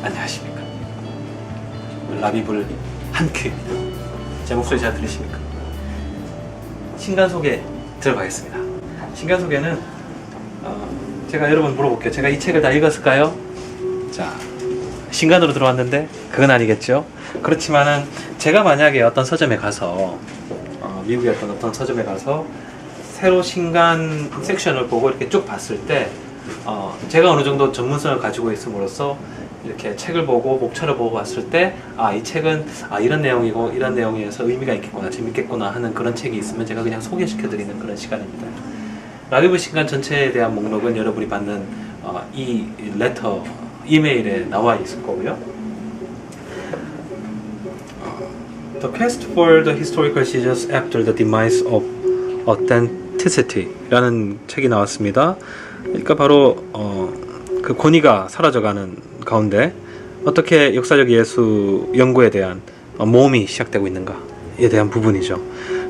안녕하십니까. 라비블 한큐입니다. 제 목소리 잘 들리십니까? 신간 소개 들어가겠습니다. 신간 소개는 제가 여러분 물어볼게요. 제가 이 책을 다 읽었을까요? 자, 신간으로 들어왔는데 그건 아니겠죠. 그렇지만은 제가 만약에 어떤 서점에 가서 미국의 어떤 서점에 가서 새로 신간 섹션을 보고 이렇게 쭉 봤을 때 제가 어느 정도 전문성을 가지고 있음으로써 이렇게 책을 보고 목차를 보고 봤을 때 이 책은 이런 내용이고 이런 내용에서 의미가 있겠구나, 재밌겠구나 하는 그런 책이 있으면 제가 그냥 소개시켜 드리는 그런 시간입니다. 라비블 신간 전체에 대한 목록은 여러분이 받는 이 레터 이메일에 나와 있을 거고요. The Quest for the Historical Seizures After the Demise of Authenticity 라는 책이 나왔습니다. 그러니까 바로 그 권위가 사라져가는 가운데 어떻게 역사적 예수 연구에 대한 모험이 시작되고 있는가에 대한 부분이죠.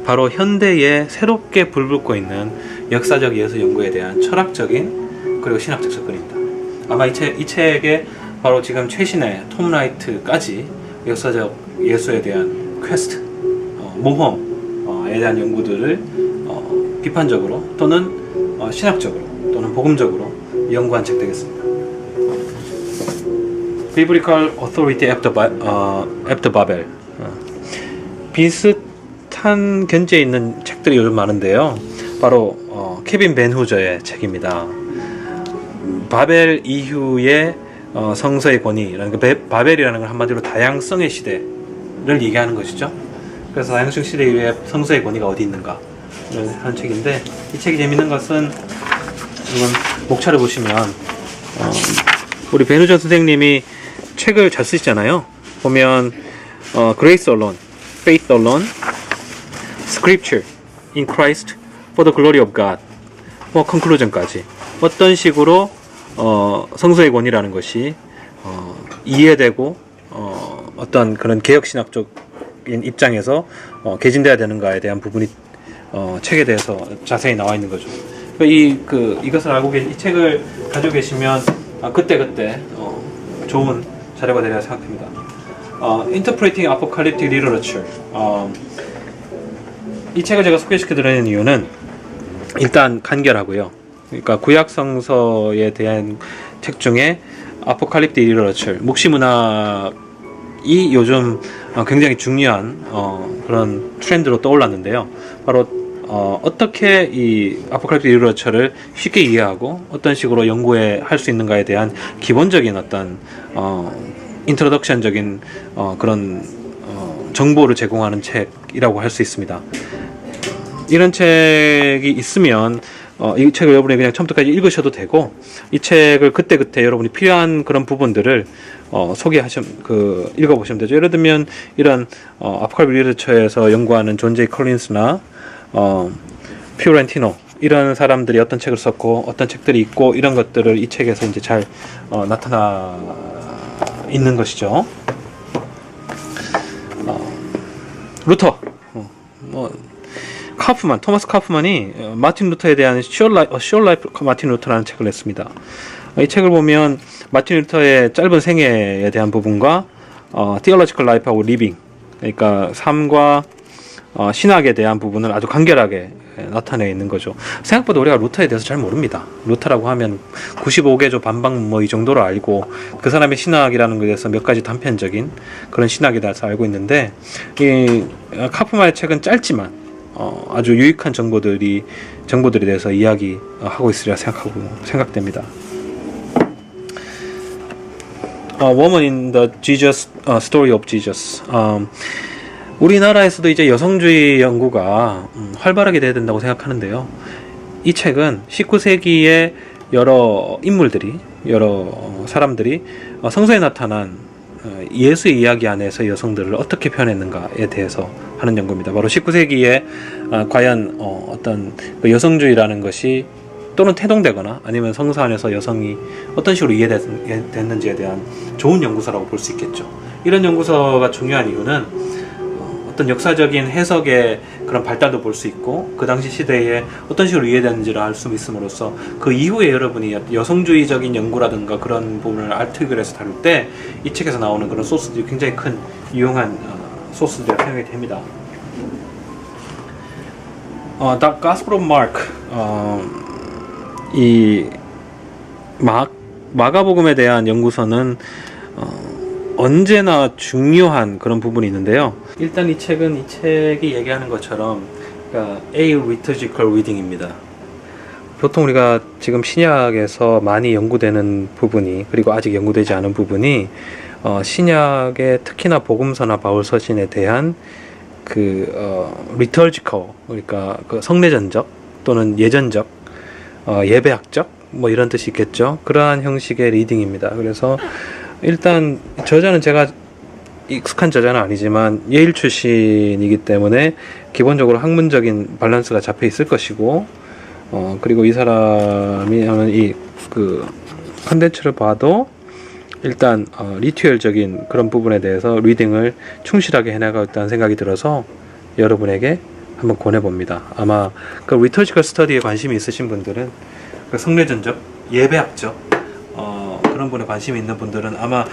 바로 현대에 새롭게 불붙고 있는 역사적 예수 연구에 대한 철학적인 그리고 신학적 접근입니다. 아마 이 책에 바로 지금 최신의 톰 라이트까지 역사적 예수에 대한 퀘스트, 모험에 대한 연구들을 비판적으로 또는 신학적으로 또는 복음적으로 연구한 책 되겠습니다. Biblical Authority after Babel. 비슷한 견지에 있는 책들이 요즘 많은데요. 바로 케빈 벤 후저의 책입니다. 바벨 이후의 성서의 권위라는 바벨이라는 건 한마디로 다양성의 시대를 얘기하는 것이죠. 그래서 다양성 시대 이후에 성서의 권위가 어디 있는가 하는 책인데, 이 책이 재밌는 것은 이건 목차를 보시면 우리 벤 후저 선생님이 책을 잘 쓰시잖아요. 보면 Grace alone, Faith alone, Scripture in Christ for the glory of God, conclusion까지 어떤 식으로 성서의 권위라는 것이 이해되고 어떤 그런 개혁신학적인 입장에서 개진돼야 되는가에 대한 부분이 책에 대해서 자세히 나와 있는 거죠. 이것을 알고 이 책을 가지고 계시면 그때 좋은 자료가 되리라 생각합니다. Interpreting Apocalyptic Literature. 이 책을 제가 소개시켜드리는 이유는 일단 간결하고요. 그러니까 구약 성서에 대한 책 중에 Apocalyptic Literature, 묵시문학이 요즘 굉장히 중요한 그런 트렌드로 떠올랐는데요. 바로 어떻게 이 아포칼립틱 리터처를 쉽게 이해하고 어떤 식으로 연구해 할 수 있는가에 대한 기본적인 어떤 인트로덕션적인 그런 정보를 제공하는 책이라고 할 수 있습니다. 이런 책이 있으면 이 책을 여러분이 그냥 처음부터까지 읽으셔도 되고, 이 책을 그때 여러분이 필요한 그런 부분들을 읽어보시면 되죠. 예를 들면 이런 아포칼립틱 리터처에서 연구하는 존 제이 컬린스나 피오렌티노 이런 사람들이 어떤 책을 썼고 어떤 책들이 있고 이런 것들을 이 책에서 이제 잘 나타나 있는 것이죠. 루터, 토마스 카프만이 마틴 루터에 대한 Short Life 마틴 루터라는 책을 냈습니다. 이 책을 보면 마틴 루터의 짧은 생애에 대한 부분과 Theological Life하고 Living, 그러니까 삶과 신학에 대한 부분을 아주 간결하게 나타내 있는 거죠. 생각보다 우리가 루터에 대해서 잘 모릅니다. 루터라고 하면 95개조 반박 이 정도로 알고 그 사람의 신학이라는 것에 대해서 몇 가지 단편적인 그런 신학에 대해서 알고 있는데, 이 카프만의 책은 짧지만 아주 유익한 정보들에 대해서 이야기하고 있으리라 생각됩니다. Woman in the Jesus Story of Jesus. 우리나라에서도 이제 여성주의 연구가 활발하게 돼야 된다고 생각하는데요. 이 책은 19세기의 여러 사람들이 성서에 나타난 예수의 이야기 안에서 여성들을 어떻게 표현했는가에 대해서 하는 연구입니다. 바로 19세기에 과연 어떤 그 여성주의라는 것이 또는 태동되거나 아니면 성서 안에서 여성이 어떤 식으로 이해됐는지에 대한 좋은 연구서라고 볼 수 있겠죠. 이런 연구서가 중요한 이유는 어떤 역사적인 해석의 그런 발달도 볼 수 있고 그 당시 시대에 어떤 식으로 이해되는지를 알 수 있음으로써 그 이후에 여러분이 여성주의적인 연구라든가 그런 부분을 아티클에서 다룰 때 이 책에서 나오는 그런 소스들이 굉장히 큰 유용한 소스들이 사용이 됩니다. The Gospel of Mark, 이 마가복음에 대한 연구서는 언제나 중요한 그런 부분이 있는데요. 일단 이 책이 얘기하는 것처럼 그러니까 aliturgical reading입니다. 보통 우리가 지금 신약에서 많이 연구되는 부분이, 그리고 아직 연구되지 않은 부분이 신약의 특히나 복음서나 바울서신에 대한 liturgical, 그러니까 그 성례전적 또는 예전적, 예배학적 뭐 이런 뜻이 있겠죠. 그러한 형식의 리딩입니다. 그래서 일단 저자는 제가 익숙한 저자는 아니지만 예일 출신이기 때문에 기본적으로 학문적인 밸런스가 잡혀 있을 것이고, 그리고 이 사람이 하는 이 컨텐츠를 봐도 일단 리튜얼적인 그런 부분에 대해서 리딩을 충실하게 해나가고 있다는 생각이 들어서 여러분에게 한번 권해봅니다. 아마 그 리터지컬 스터디에 관심이 있으신 분들은, 그 성례전적, 예배학적 그런 분에 관심이 있는 분들은 아마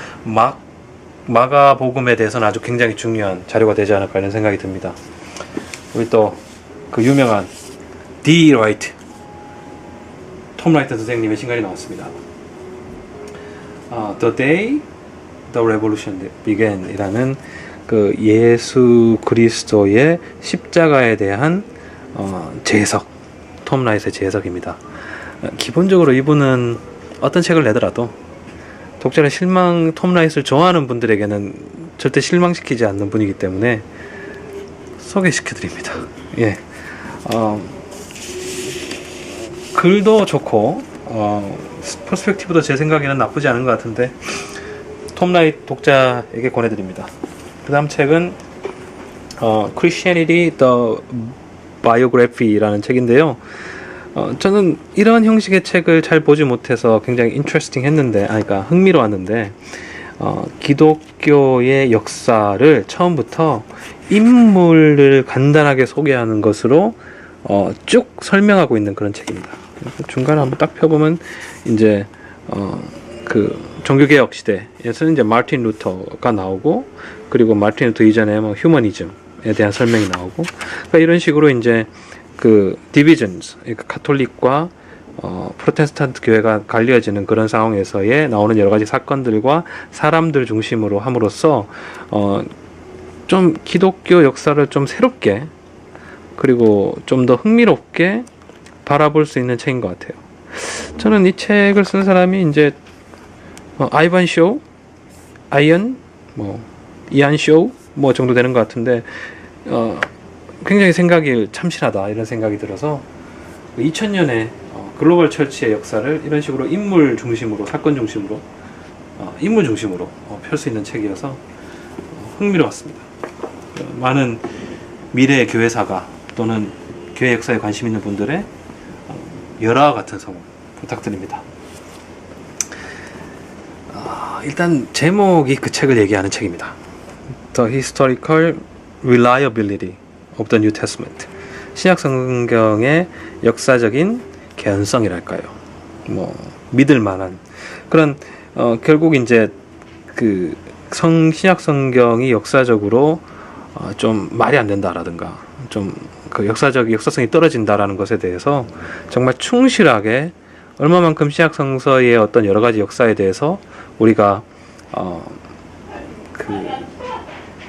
마가복음에 대해서는 아주 굉장히 중요한 자료가 되지 않을까 이런 생각이 듭니다. 우리 또 그 유명한 D. 라이트, 톰 라이트 선생님의 신간이 나왔습니다. The Day the Revolution Began 이라는 그 예수 그리스도의 십자가에 대한 재해석, 톰 라이트의 재해석입니다. 기본적으로 이분은 어떤 책을 내더라도 독자를 톰 라이트를 좋아하는 분들에게는 절대 실망시키지 않는 분이기 때문에 소개시켜드립니다. 예. 글도 좋고 퍼스펙티브도 제 생각에는 나쁘지 않은 것 같은데 톰 라이트 독자에게 권해드립니다. 그 다음 책은 Christianity the Biography라는 책인데요. 저는 이런 형식의 책을 잘 보지 못해서 굉장히 인트레스팅 했는데, 그러니까 흥미로웠는데, 기독교의 역사를 처음부터 인물을 간단하게 소개하는 것으로 쭉 설명하고 있는 그런 책입니다. 중간에 한번 딱 펴보면 이제 그 종교개혁 시대에서는 이제 마틴 루터가 나오고, 그리고 마틴 루터 이전에 뭐 휴머니즘에 대한 설명이 나오고, 그러니까 이런 식으로 이제 그 디비전스, 그러니까 카톨릭과 프로테스탄트 교회가 갈려지는 그런 상황에서의 나오는 여러 가지 사건들과 사람들 중심으로 함으로써 좀 기독교 역사를 좀 새롭게, 그리고 좀 더 흥미롭게 바라볼 수 있는 책인 것 같아요. 저는 이 책을 쓴 사람이 이제 아이반 쇼, 이안 쇼 정도 되는 것 같은데, 굉장히 생각이 참신하다 이런 생각이 들어서 2000년에 글로벌 철치의 역사를 이런 식으로 인물 중심으로, 사건 중심으로, 인물 중심으로 펼 수 있는 책이어서 흥미로웠습니다. 많은 미래의 교회사가 또는 교회 역사에 관심 있는 분들의 열화와 같은 성원 부탁드립니다. 일단 제목이 그 책을 얘기하는 책입니다. The Historical Reliability of the New Testament. 신약 성경의 역사적인 개연성이랄까요. 믿을 만한 그런 결국 이제 그 신약 성경이 역사적으로 좀 말이 안 된다라든가 좀 그 역사성이 떨어진다라는 것에 대해서 정말 충실하게 얼마만큼 신약 성서의 어떤 여러 가지 역사에 대해서 우리가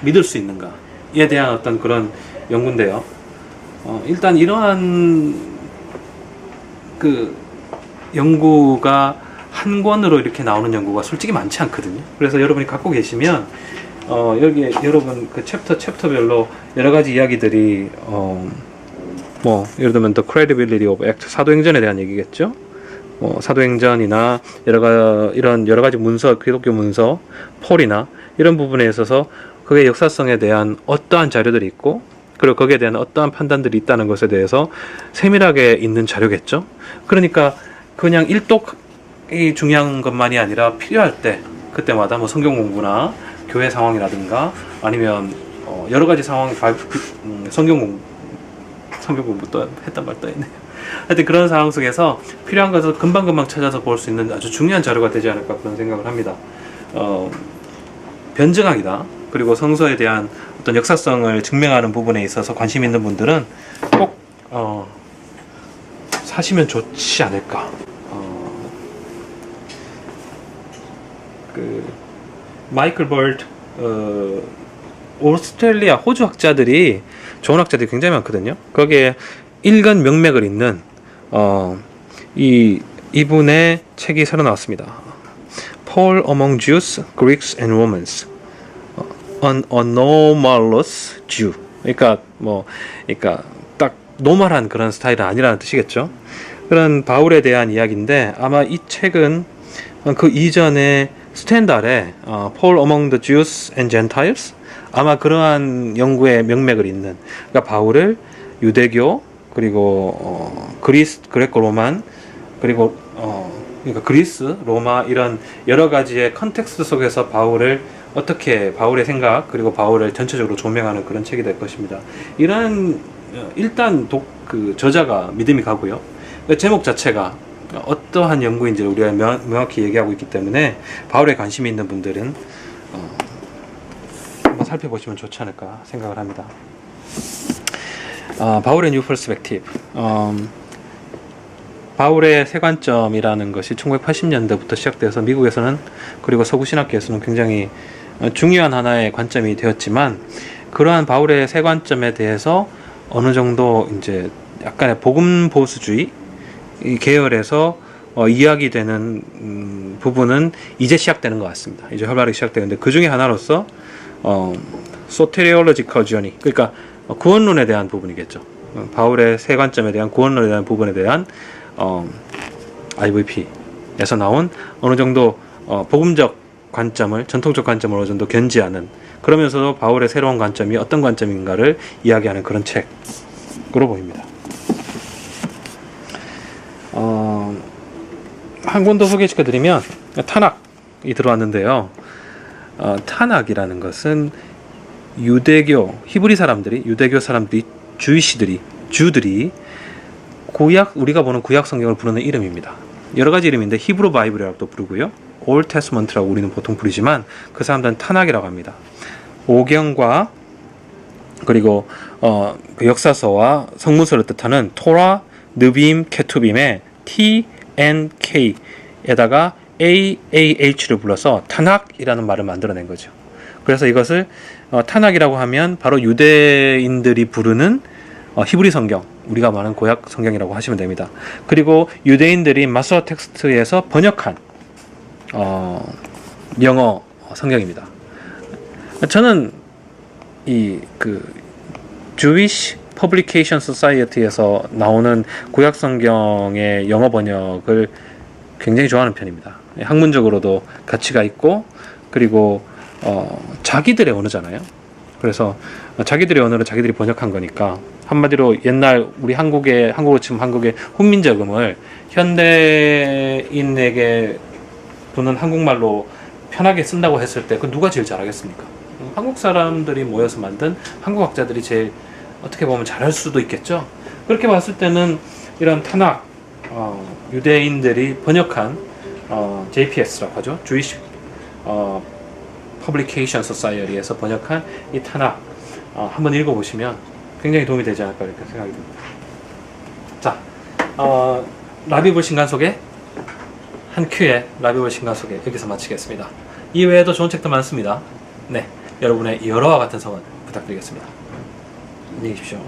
믿을 수 있는가에 대한 어떤 그런 연구인데요. 일단 이러한 그 연구가 한 권으로 이렇게 나오는 연구가 솔직히 많지 않거든요. 그래서 여러분이 갖고 계시면 여기에 여러분 그 챕터별로 여러 가지 이야기들이 예를 들면 The Credibility of Act, 사도행전에 대한 얘기겠죠. 사도행전이나 이런 여러 가지 문서, 기독교 문서, 폴이나 이런 부분에 있어서 그의 역사성에 대한 어떠한 자료들이 있고, 그리고 거기에 대한 어떠한 판단들이 있다는 것에 대해서 세밀하게 있는 자료겠죠. 그러니까 그냥 일독이 중요한 것만이 아니라 필요할 때 그때마다 성경 공부나 교회 상황이라든가 아니면 여러 가지 상황 성경 공부 또 했단 말 또 있네요. 하여튼 그런 상황 속에서 필요한 것을 금방금방 찾아서 볼 수 있는 아주 중요한 자료가 되지 않을까 그런 생각을 합니다. 변증학이다. 그리고 성서에 대한 어떤 역사성을 증명하는 부분에 있어서 관심 있는 분들은 꼭 사시면 좋지 않을까. 그 마이클 벌트 오스트레일리아 호주 학자들이 좋은 학자들이 굉장히 많거든요. 거기에 일간 명맥을 잇는 이분의 책이 새로 나왔습니다. Paul Among Jews, Greeks and Romans, An Anomalous Jew. 그러니까 딱 노멀한 그런 스타일은 아니라는 뜻이겠죠. 그런 바울에 대한 이야기인데 아마 이 책은 그 이전에 스탠달에 Paul Among the Jews and Gentiles 아마 그러한 연구의 명맥을 잇는 그러니까 바울을 유대교 그리고 그레코 로만 그리고 그러니까 그리스 로마 이런 여러 가지의 컨텍스트 속에서 바울의 생각 그리고 바울을 전체적으로 조명하는 그런 책이 될 것입니다. 이런 일단 그 저자가 믿음이 가고요. 그 제목 자체가 어떠한 연구인지를 우리가 명확히 얘기하고 있기 때문에 바울에 관심이 있는 분들은 한번 살펴보시면 좋지 않을까 생각을 합니다. 바울의 뉴 퍼스펙티브. 바울의 세 관점이라는 것이 1980년대부터 시작돼서 미국에서는 그리고 서구 신학계에서는 굉장히 중요한 하나의 관점이 되었지만 그러한 바울의 세 관점에 대해서 어느 정도 이제 약간의 복음 보수주의 이 계열에서 이야기되는 부분은 이제 시작되는 것 같습니다. 이제 활발하게 시작되는데 그 중에 하나로서 소테리올로지컬 저니 그러니까 구원론에 대한 부분이겠죠. 바울의 세 관점에 대한 구원론에 대한 부분에 대한 IVP에서 나온 어느 정도 복음적 관점을 전통적 관점을 어느 정도 견지하는 그러면서도 바울의 새로운 관점이 어떤 관점인가를 이야기하는 그런 책으로 보입니다. 한 권 더 소개시켜드리면 타낙이 들어왔는데요. 타낙이라는 것은 유대교 유대교 사람들이 주들이 우리가 보는 구약 성경을 부르는 이름입니다. 여러 가지 이름인데 히브리 바이블이라고도 부르고요. 올드 테스먼트라고 우리는 보통 부르지만 그 사람들은 타낙이라고 합니다. 오경과 그리고 그 역사서와 성문서를 뜻하는 토라, 느빔, 케투빔의 TNK에다가 AAH를 불러서 타낙이라는 말을 만들어낸 거죠. 그래서 이것을 타낙이라고 하면 바로 유대인들이 부르는 히브리 성경, 우리가 말하는 구약 성경이라고 하시면 됩니다. 그리고 유대인들이 마스터 텍스트에서 번역한 영어 성경입니다. 저는 Jewish Publication Society에서 나오는 구약 성경의 영어 번역을 굉장히 좋아하는 편입니다. 학문적으로도 가치가 있고 그리고 자기들의 언어잖아요. 그래서 자기들의 언어를 자기들이 번역한 거니까 한마디로 옛날 우리 한국으로 치면 한국의 훈민저금을 현대인에게 부는 한국말로 편하게 쓴다고 했을 때 그 누가 제일 잘하겠습니까? 한국 사람들이 모여서 만든 한국 학자들이 제일 어떻게 보면 잘할 수도 있겠죠. 그렇게 봤을 때는 이런 타낙 유대인들이 번역한 JPS라고 하죠. Jewish Publication Society에서 번역한 이 타낙 한번 읽어보시면 굉장히 도움이 되지 않을까 이렇게 생각이 듭니다. 자, 라비볼 신간소개 한 큐의 라비볼 신간소개 여기서 마치겠습니다. 이 외에도 좋은 책도 많습니다. 네, 여러분의 열화와 같은 성원 부탁드리겠습니다. 안녕히 계십시오.